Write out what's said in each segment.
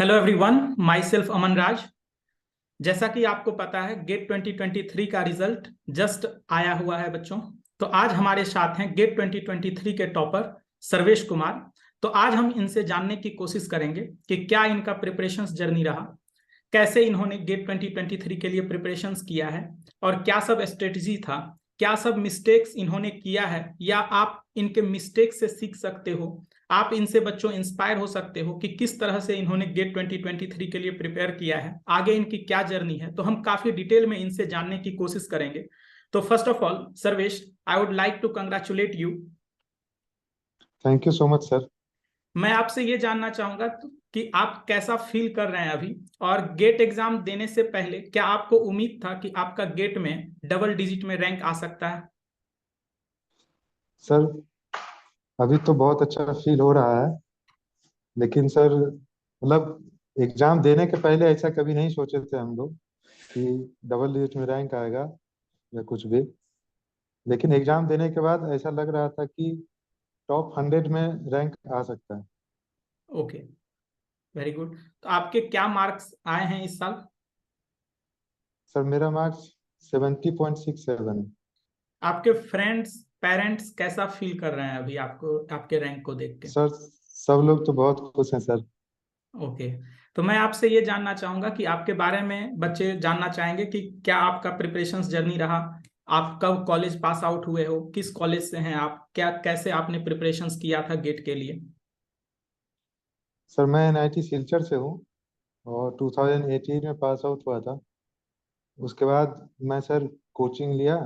Hello everyone, my self अमन राज। जैसा कि आपको पता है, गेट 2023 का रिजल्ट जस्ट आया हुआ है बच्चों। तो आज हमारे साथ हैं गेट 2023 के टॉपर सर्वेश कुमार। तो आज हम इनसे जानने की कोशिश करेंगे कि क्या इनका प्रिपरेशंस जर्नी रहा, कैसे इन्होंने गेट 2023 के लिए प्रिपरेशंस किया है और क्या सब स्ट्रेटजी था, क्या सब मिस्टेक्स इन्होंने किया है या आप इनके मिस्टेक से सीख सकते हो। आप इनसे बच्चों इंस्पायर हो सकते हो कि किस तरह से इन्होंने गेट 2023 के लिए प्रिपेयर किया है, आगे इनकी क्या जर्नी है। तो हम काफी डिटेल में इनसे जानने की कोशिश करेंगे। तो first of all Sarvesh, I would like to congratulate you. Thank you so much sir. मैं आपसे ये जानना चाहूंगा कि आप कैसा फील कर रहे हैं अभी, और गेट एग्जाम देने से पहले क्या आपको उम्मीद था कि आपका गेट में डबल डिजिट में रैंक आ सकता है? सर अभी तो बहुत अच्छा फील हो रहा है, लेकिन सर मतलब एग्जाम देने के पहले ऐसा कभी नहीं सोचे थे हम लोग कि डबल डिजिट में रैंक आएगा या कुछ भी। लेकिन एग्जाम देने के बाद ऐसा लग रहा था कि टॉप 100 में रैंक आ सकता है। Okay, very good. तो आपके क्या मार्क्स आए हैं इस साल? सर मेरा मार्क्स 70.67 है। आपके फ्रेंड्स पेरेंट्स कैसा फील कर रहे हैं अभी आपको, आपके रैंक को देख के? सर सब लोग तो बहुत खुश हैं सर। ओके, तो मैं आपसे ये जानना चाहूंगा कि आपके बारे में बच्चे जानना चाहेंगे कि क्या आपका प्रिपरेशंस जर्नी रहा, आप कब कॉलेज पास आउट हुए हो, किस कॉलेज से हैं आप, क्या कैसे आपने प्रिपरेशंस किया था गेट के लिए? सर मैं एनआईटी सिलचर से हूँ और 2018 में पास आउट हुआ था। उसके बाद मैं सर कोचिंग लिया,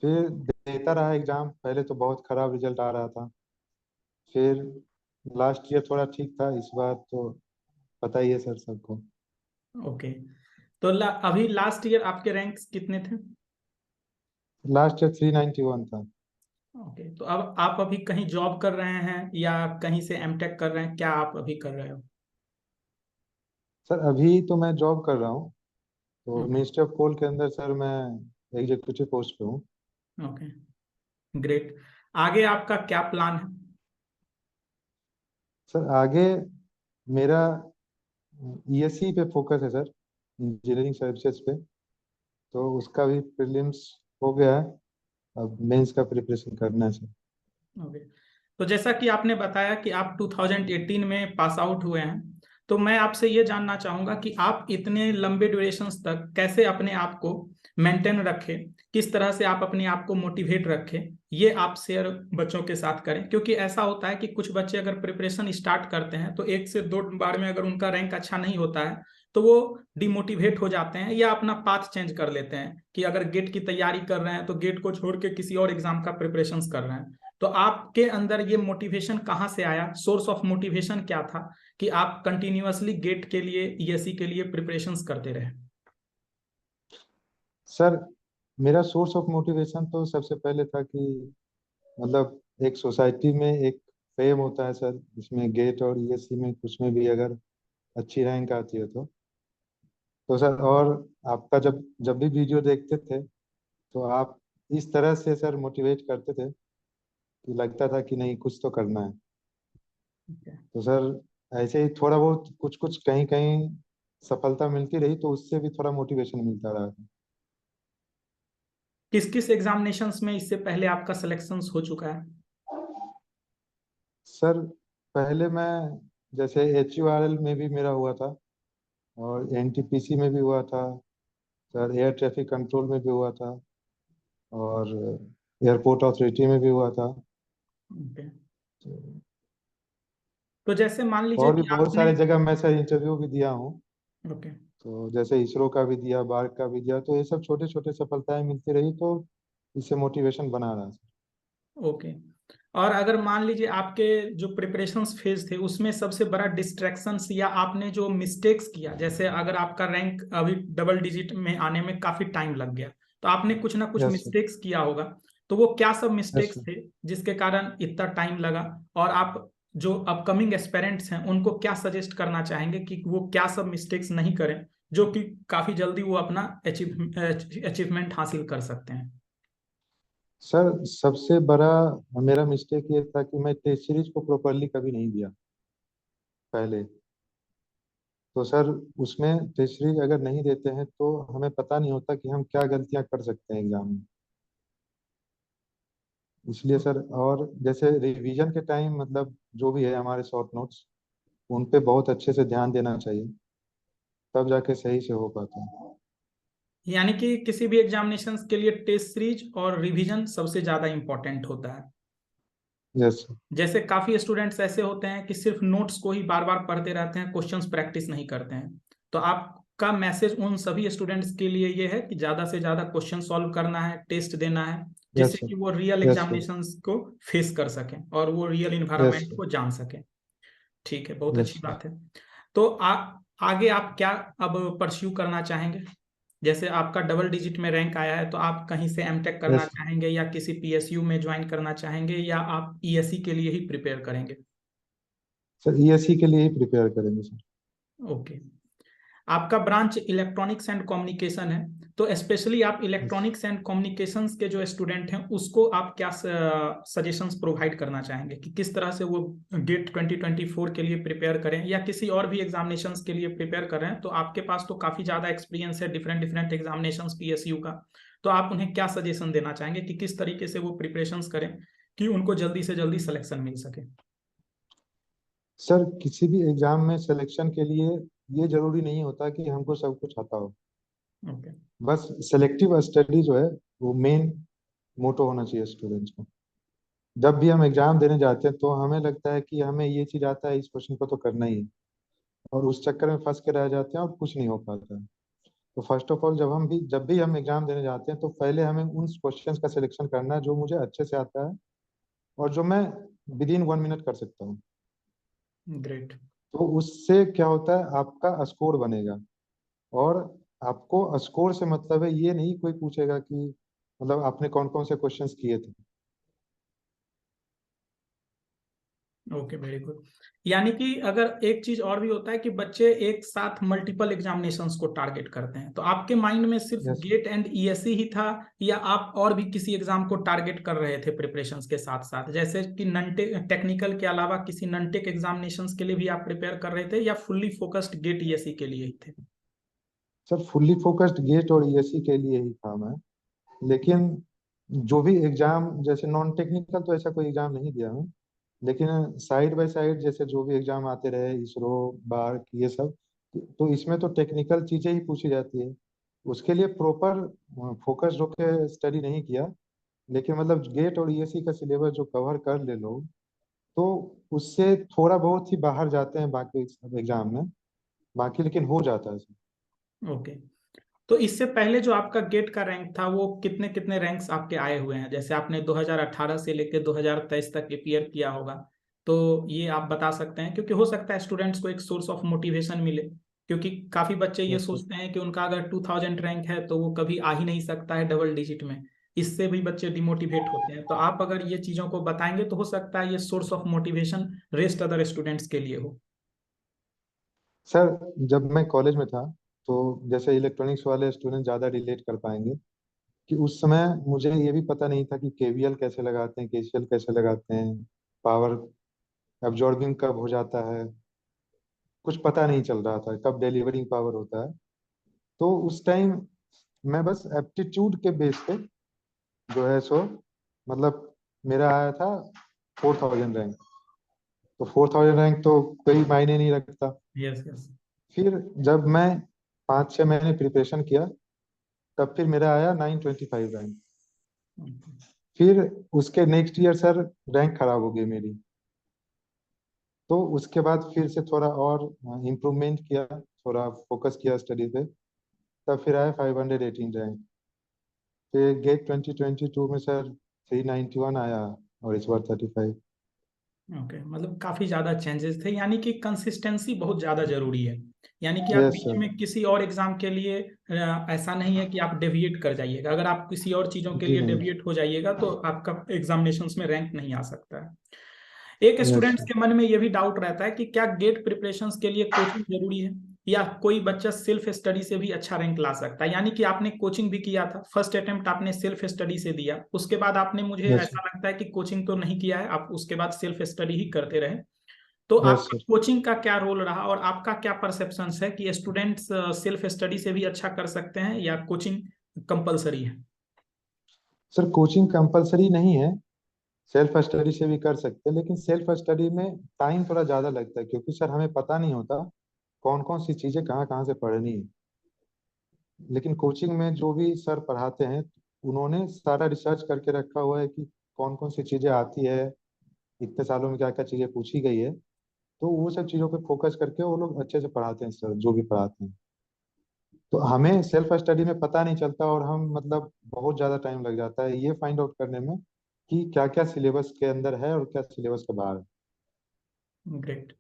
फिर देता रहा एग्जाम। पहले तो बहुत खराब रिजल्ट आ रहा था, फिर लास्ट ईयर थोड़ा ठीक था, इस बार तो पता ही है सर सबको। ओके, तो अभी लास्ट ईयर आपके रैंक्स कितने थे? लास्ट ईयर 391 था। ओके, तो अब आप अभी कहीं जॉब कर रहे हैं या कहीं से एमटेक कर रहे हैं, क्या आप अभी कर रहे हो? सर अभी तो मैं जॉब कर रहा हूँ, तो ओके। मिनिस्ट्री ऑफ कोल के अंदर सर मैं एग्जीक्यूटिव पोस्ट पे हूँ। Okay, great. आगे आपका क्या प्लान है? सर आगे मेरा ईएससी पे फोकस है सर, इंजीनियरिंग सर्विसेज पे। तो उसका भी प्रीलिम्स हो गया है, अब मेंस का प्रिपरेशन करना है सर। ओके, तो जैसा कि आपने बताया कि आप 2018 में पास आउट हुए हैं, तो मैं आपसे ये जानना चाहूंगा कि आप इतने लंबे ड्यूरेशंस तक कैसे अपने आप को मेंटेन रखें, किस तरह से आप अपने आप को मोटिवेट रखें, ये आप शेयर बच्चों के साथ करें। क्योंकि ऐसा होता है कि कुछ बच्चे अगर प्रिपरेशन स्टार्ट करते हैं तो 1 से 2 बार में अगर उनका रैंक अच्छा नहीं होता है तो वो डिमोटिवेट हो जाते हैं या अपना पाथ चेंज कर लेते हैं कि अगर गेट की तैयारी कर रहे हैं तो गेट को छोड़ के किसी और एग्जाम का प्रिपरेशन कर रहे हैं। तो आपके अंदर ये मोटिवेशन कहाँ से आया, सोर्स ऑफ मोटिवेशन क्या था कि आप कंटिन्यूअसली गेट के लिए, ईएससी के लिए प्रिपरेशंस करते रहे? सर मेरा सोर्स ऑफ मोटिवेशन तो सबसे पहले था कि मतलब एक सोसाइटी में एक फेम होता है सर, जिसमें गेट और ईएससी में कुछ में भी अगर अच्छी रैंक आती है तो सर, और आपका जब जब भी वीडियो देखते थे तो आप इस तरह से सर मोटिवेट करते थे कि लगता था कि नहीं कुछ तो करना है। तो सर ऐसे ही थोड़ा बहुत कुछ कुछ कहीं कहीं सफलता मिलती रही, तो उससे भी थोड़ा मोटिवेशन मिलता रहा। किस किस एग्जामिनेशंस में इससे पहले आपका सिलेक्शन हो चुका है? सर पहले मैं जैसे HURL में भी मेरा हुआ था, और NTPC में भी हुआ था सर, एयर ट्रैफिक कंट्रोल में भी हुआ था, और एयरपोर्ट अथॉरिटी में भी हुआ था। ओके, तो तो जैसे मान लीजिए और भी कि बहुत आपने। सारे जगह मैं सर इंटरव्यू भी दिया हूँ। ओके। तो जैसे इसरो का भी दिया, बार्क का भी दिया, तो ये सब छोटे छोटे सफलताएं मिलती रही, तो इससे मोटिवेशन बना रहा सर। ओके, और अगर मान लीजिए आपके जो प्रिपरेशंस फेज थे उसमें सबसे बड़ा डिस्ट्रैक्शंस या आपने जो मिस्टेक्स किया, जैसे अगर आपका रैंक अभी डबल डिजिट में आने में काफी टाइम लग गया तो आपने कुछ ना कुछ यस सर। मिस्टेक्स किया होगा। तो वो क्या सब यस मिस्टेक्स सर। थे जिसके कारण इतना टाइम लगा, और आप जो अपकमिंग एस्पेरेंट्स हैं उनको क्या सजेस्ट करना चाहेंगे कि वो क्या सब मिस्टेक्स नहीं करें जो कि काफी जल्दी वो अपना अचीवमेंट हासिल कर सकते हैं? सर सबसे बड़ा मेरा मिस्टेक ये था कि मैं टेस्ट सीरीज को प्रॉपरली कभी नहीं दिया पहले। तो सर उसमें टेस्ट सीरीज अगर नहीं देते हैं तो हमें पता नहीं होता कि हम क्या गलतियां कर सकते हैं एग्जाम में। इसलिए सर, और जैसे रिवीजन के टाइम मतलब जो भी है हमारे शॉर्ट नोट्स, उन पे बहुत अच्छे से ध्यान देना चाहिए, तब जाके सही से हो पाता है। यानी कि किसी भी एग्जामिनेशंस के लिए टेस्ट सीरीज और रिवीजन सबसे ज्यादा इंपॉर्टेंट होता है। Yes sir. जैसे काफी स्टूडेंट्स ऐसे होते हैं कि सिर्फ नोट्स को ही बार बार पढ़ते रहते हैं, क्वेश्चंस प्रैक्टिस नहीं करते हैं। तो आपका मैसेज उन सभी स्टूडेंट्स के लिए ये है कि ज्यादा से ज्यादा क्वेश्चन सॉल्व करना है, टेस्ट देना है, यस जिससे सर। कि वो रियल यस सर। एग्जामिनेशंस को फेस कर सकें और वो रियल यस इन्वायरमेंट सर। को जान सकें। ठीक है, बहुत यस अच्छी सर। बात है। तो आगे आप क्या अब परस्यू करना चाहेंगे? जैसे आपका डबल डिजिट में रैंक आया है, तो आप कहीं से एमटेक करना यस चाहेंगे या किसी पीएसयू में ज्वाइन करना चाहेंगे या आप ईएससी के लिए ही प्रिपेयर करेंगे? सर, ईएससी के लिए ही प्रिपेयर करेंगे सर। ओके। आपका ब्रांच इलेक्ट्रॉनिक्स एंड कम्युनिकेशन है, तो स्पेशली आप यस इलेक्ट्रॉनिक्स एंड कम्युनिकेशंस के जो स्टूडेंट हैं उसको आप क्या सजेशंस प्रोवाइड करना चाहेंगे कि किस तरह से वो गेट 2024 के लिए प्रिपेयर करें या किसी और भी एग्जामिनेशंस के लिए प्रिपेयर कर रहे हैं? तो आपके पास तो काफ़ी ज़्यादा एक्सपीरियंस है डिफरेंट डिफरेंट एग्जामिनेशंस पीएसयू का। तो आप उन्हें क्या सजेशन देना चाहेंगे कि किस तरीके से वो प्रिपरेशंस करें कि उनको जल्दी से जल्दी सिलेक्शन मिल सके? सर, किसी भी एग्जाम में सिलेक्शन के लिए ये जरूरी नहीं होता कि हमको सब कुछ आता हो। ओके। बस सेलेक्टिव स्टडी जो है वो मेन मोटो होना चाहिए स्टूडेंट्स को। जब भी हम एग्जाम देने जाते हैं तो हमें लगता है कि हमें ये चीज आता है, इस क्वेश्चन को तो करना ही है, और उस चक्कर में फंस के रह जाते हैं और कुछ नहीं हो पाता है। तो फर्स्ट ऑफ ऑल जब भी हम एग्जाम देने जाते हैं तो पहले हमें उन क्वेश्चंस का सिलेक्शन करना है जो मुझे अच्छे से आता है और जो मैं विद इन 1 मिनट कर सकता हूँ। ग्रेट। तो उससे क्या होता है, आपका स्कोर बनेगा। और आपको स्कोर से मतलब है, ये नहीं कोई पूछेगा कि मतलब आपने कौन कौन से क्वेश्चंस किए थे। Okay, very good. यानी कि अगर एक चीज और भी होता है कि बच्चे एक साथ मल्टीपल एग्जामिनेशंस को टारगेट करते हैं, तो आपके माइंड में सिर्फ यस। गेट एंड ईएससी ही था या आप और भी किसी एग्जाम को टारगेट कर रहे थे प्रिपरेशंस के साथ साथ? जैसे कि नन टेक्निकल के अलावा किसी नन टेक एग्जामिनेशंस के लिए भी आप प्रिपेयर कर रहे थे या फुल्ली फोकस्ड गेट ईएससी के लिए ही थे? सर, फुल्ली फोकस्ड गेट और ईएससी के लिए ही था मैं। लेकिन जो भी एग्जाम, जैसे नॉन टेक्निकल तो ऐसा कोई एग्जाम नहीं दिया मैं, लेकिन साइड बाय साइड जैसे जो भी एग्जाम आते रहे, इसरो, बार्क, ये सब, तो इसमें तो टेक्निकल चीजें ही पूछी जाती है। उसके लिए प्रॉपर फोकस होकर स्टडी नहीं किया। लेकिन मतलब गेट और ईएससी का सिलेबस जो कवर कर ले लोग, तो उससे थोड़ा बहुत ही बाहर जाते हैं बाकी एग्जाम में, बाकी लेकिन हो जाता है सर। ओके। तो इससे पहले जो आपका गेट का रैंक था वो कितने कितने रैंक्स आपके आए हुए हैं? जैसे आपने 2018 से लेकर 2023 तक अपीयर किया होगा, तो ये आप बता सकते हैं, क्योंकि हो सकता है स्टूडेंट्स को एक सोर्स ऑफ मोटिवेशन मिले। क्योंकि काफी बच्चे ये यस सर। सोचते हैं कि उनका अगर 2000 रैंक है तो वो कभी आ ही नहीं सकता है डबल डिजिट में। इससे भी बच्चे डिमोटिवेट होते हैं। तो आप अगर ये चीजों को बताएंगे तो हो सकता है ये source of motivation rest other students के लिए हो। सर, जब मैं कॉलेज में था तो जैसे इलेक्ट्रॉनिक्स वाले स्टूडेंट ज़्यादा रिलेट कर पाएंगे कि उस समय मुझे ये भी पता नहीं था कि केवीएल कैसे लगाते हैं, केसीएल कैसे लगाते हैं, पावर एब्जॉर्बिंग कब हो जाता है, कुछ पता नहीं चल रहा था कब डिलीवरिंग पावर होता है। तो उस टाइम मैं बस एप्टीट्यूड के बेस पे जो है सो मतलब मेरा आया था 4000 रैंक। तो 4000 रैंक तो कोई मायने नहीं रखता। Yes, yes. फिर जब मैं 5-6 महीने प्रिपरेशन किया, तब फिर मेरा आया 925 रैंक। फिर उसके नेक्स्ट ईयर सर रैंक खराब हो गई मेरी। तो उसके बाद फिर से थोड़ा और इम्प्रूवमेंट किया, थोड़ा फोकस किया स्टडी पे, तब फिर आया 518 रैंक। फिर गेट 2022 में सर 391 आया, और इस बार 35। ओके, मतलब काफी ज्यादा चेंजेस थे, यानी कि कंसिस्टेंसी बहुत ज्यादा जरूरी है। यानी कि आप यस बीच सर। में किसी और एग्जाम के लिए ऐसा नहीं है कि आप डेविएट कर जाइएगा। अगर आप किसी और चीजों के जी लिए नहीं। डेविएट हो जाइएगा तो आपका एग्जामिनेशंस में रैंक नहीं आ सकता है। एक यस स्टूडेंट्स सर। के मन में ये भी डाउट रहता है कि क्या गेट प्रिपरेशंस के लिए कोचिंग जरूरी है या कोई बच्चा सेल्फ स्टडी से भी अच्छा रैंक ला सकता है? यानी कि आपने कोचिंग भी किया था, फर्स्ट अटेम्प्ट आपने सेल्फ स्टडी से दिया, उसके बाद आपने, मुझे यस सर। ऐसा लगता है कि कोचिंग तो नहीं किया है, आप उसके बाद सेल्फ स्टडी ही करते रहे। तो यस आपका सर। कोचिंग का क्या रोल रहा और आपका क्या परसेप्शन है कि स्टूडेंट्स सेल्फ स्टडी से भी अच्छा कर सकते हैं या कोचिंग कंपलसरी है? सर कोचिंग कंपलसरी नहीं है, सेल्फ स्टडी से भी कर सकते हैं, लेकिन सेल्फ स्टडी में टाइम थोड़ा ज़्यादा लगता है, क्योंकि सर हमें पता नहीं होता कौन कौन सी चीज़ें कहाँ कहाँ से पढ़नी है। लेकिन कोचिंग में जो भी सर पढ़ाते हैं, उन्होंने सारा रिसर्च करके रखा हुआ है कि कौन कौन सी चीज़ें आती है, इतने सालों में क्या क्या चीज़ें पूछी गई है। तो वो सब चीज़ों पे फोकस करके वो लोग अच्छे से पढ़ाते हैं सर, जो भी पढ़ाते हैं। तो हमें सेल्फ स्टडी में पता नहीं चलता, और हम मतलब बहुत ज़्यादा टाइम लग जाता है ये फाइंड आउट करने में कि क्या क्या सिलेबस के अंदर है और क्या सिलेबस के बाहर है। ग्रेट।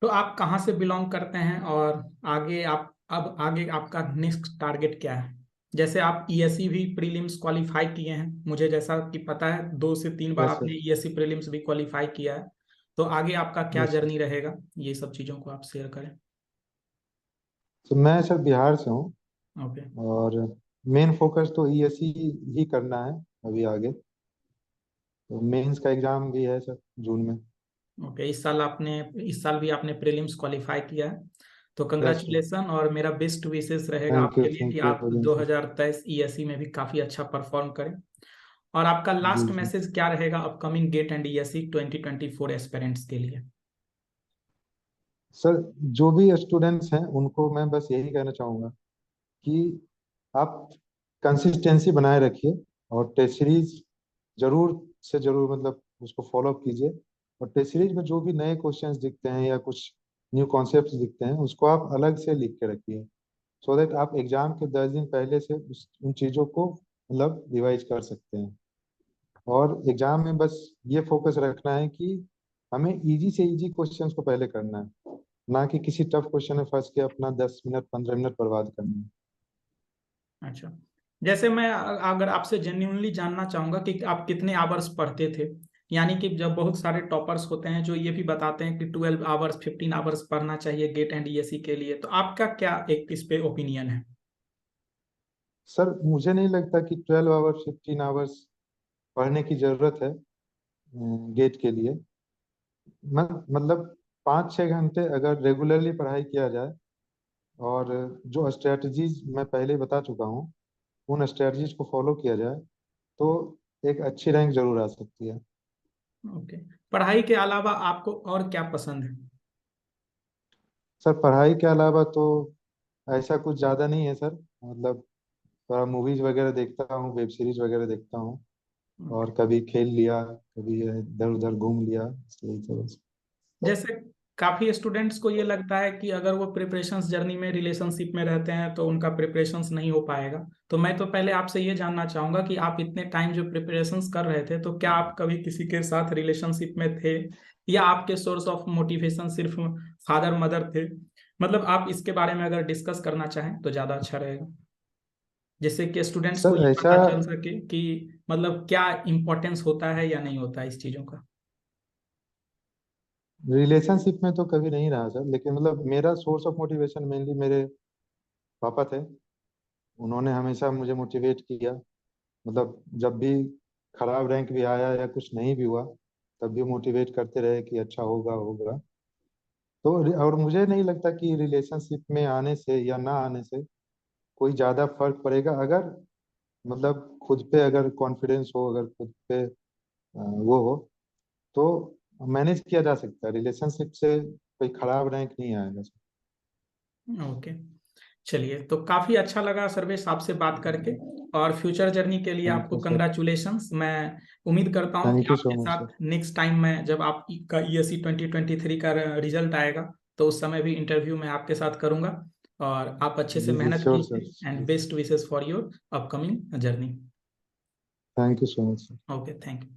तो आप कहाँ से बिलोंग करते हैं और आगे आप अब आगे आपका नेक्स्ट टारगेट क्या है? जैसे आप ईएससी भी प्रीलिम्स क्वालिफाई किए हैं, मुझे जैसा कि पता है 2 से 3 बार यस सर। आपने ईएससी प्रीलिम्स भी क्वालिफाई किया है। तो आगे आपका क्या यस सर। जर्नी रहेगा, ये सब चीज़ों को आप शेयर करें। तो मैं सर बिहार से हूँ, ओके। और मेन फोकस तो ईएससी ही करना है अभी आगे। तो मेंस का एग्जाम भी है सर जून में। ओके, इस साल भी आपने प्रीलिम्स क्वालिफाई किया है, तो यस सर। कंग्रेचुलेसन। और मेरा बेस्ट विशेस रहेगा आपके लिए कि थैंक यू आप वेरी मच सर। 2023 ईएससी में भी काफ़ी अच्छा परफॉर्म करें। और आपका जी लास्ट जी। मैसेज क्या रहेगा upcoming GATE and ESC 2024 aspirants के लिए? सर जो भी स्टूडेंट्स हैं उनको मैं बस यही कहना चाहूँगा कि आप कंसिस्टेंसी बनाए रखिए, और टेस्ट सीरीज जरूर से जरूर मतलब उसको फॉलो अप कीजिए। और टेस्ट सीरीज में जो भी नए क्वेश्चंस दिखते हैं या कुछ न्यू कॉन्सेप्ट्स दिखते हैं, उसको आप अलग से लिख के रखिए, सो दैट आप एग्जाम के 10 दिन पहले से उन चीज़ों को मतलब रिवाइज कर सकते हैं। और एग्जाम में बस ये फोकस रखना है कि हमें इजी से इजी क्वेश्चंस को पहले करना है, ना कि किसी टफ क्वेश्चन में फंस के अपना 10 मिनट 15 मिनट बर्बाद करना है। अच्छा, जैसे मैं अगर आपसे जेन्युइनली जानना चाहूंगा कि आप कितने आवर्स पढ़ते थे, यानी कि जब बहुत सारे टॉपर्स होते हैं जो ये भी बताते हैं कि 12 आवर्स 15 आवर्स पढ़ना चाहिए गेट एंड ईएससी के लिए, तो आपका क्या एक इस पे ओपिनियन है? सर मुझे नहीं लगता कि 12 आवर्स 15 आवर्स पढ़ने की जरूरत है गेट के लिए। मतलब 5-6 घंटे अगर रेगुलरली पढ़ाई किया जाए, और जो स्ट्रेटजीज मैं पहले बता चुका हूँ उन स्ट्रेटजीज को फॉलो किया जाए, तो एक अच्छी रैंक जरूर आ सकती है। ओके। पढ़ाई के अलावा आपको और क्या पसंद है? सर पढ़ाई के अलावा तो ऐसा कुछ ज़्यादा नहीं है सर, मतलब थोड़ा मूवीज वगैरह देखता हूँ, वेब सीरीज वगैरह देखता हूँ, ओके। और कभी खेल लिया, कभी इधर उधर घूम लिया, यही सब है। जैसे काफी स्टूडेंट्स को ये लगता है कि अगर वो प्रिपरेशंस जर्नी में रिलेशनशिप में रहते हैं तो उनका प्रिपरेशंस नहीं हो पाएगा। तो मैं तो पहले आपसे ये जानना चाहूंगा कि आप इतने टाइम जो प्रिपरेशंस कर रहे थे, तो क्या आप कभी किसी के साथ रिलेशनशिप में थे, या आपके सोर्स ऑफ मोटिवेशन सिर्फ फादर मदर थे? मतलब आप इसके बारे में अगर डिस्कस करना चाहें तो ज्यादा अच्छा रहेगा, जिससे कि स्टूडेंट्स को सर ये ऐसा पता चल सके कि मतलब क्या इम्पोर्टेंस होता है या नहीं होता है इस चीजों का। रिलेशनशिप में तो कभी नहीं रहा सर, लेकिन मतलब मेरा सोर्स ऑफ मोटिवेशन मेनली मेरे पापा थे। उन्होंने हमेशा मुझे मोटिवेट किया, मतलब जब भी खराब रैंक भी आया या कुछ नहीं भी हुआ, तब भी मोटिवेट करते रहे कि अच्छा होगा होगा। तो और मुझे नहीं लगता कि रिलेशनशिप में आने से या ना आने से कोई ज़्यादा फर्क पड़ेगा, अगर मतलब खुद पे अगर कॉन्फिडेंस हो, अगर खुद पे वो हो, तो मैनेज किया जा सकता है। रिलेशनशिप से कोई खराब रैंक नहीं आएगा। ओके। चलिए, तो काफी अच्छा लगा सर्वेश आपसे बात करके, और फ्यूचर जर्नी के लिए थैंक आपको यू सर। कंग्रेचुलेशंस। मैं उम्मीद करता हूँ कि थैंक यू सो आपके मच सर। साथ नेक्स्ट टाइम में जब आपका ईएससी 2023 का रिजल्ट आएगा, तो उस समय भी इंटरव्यू मैं आपके साथ करूंगा। और आप अच्छे से जी जी मेहनत श्योर सर। कीजिए and best wishes for your upcoming journey. Thank you so much sir. Okay, thank you.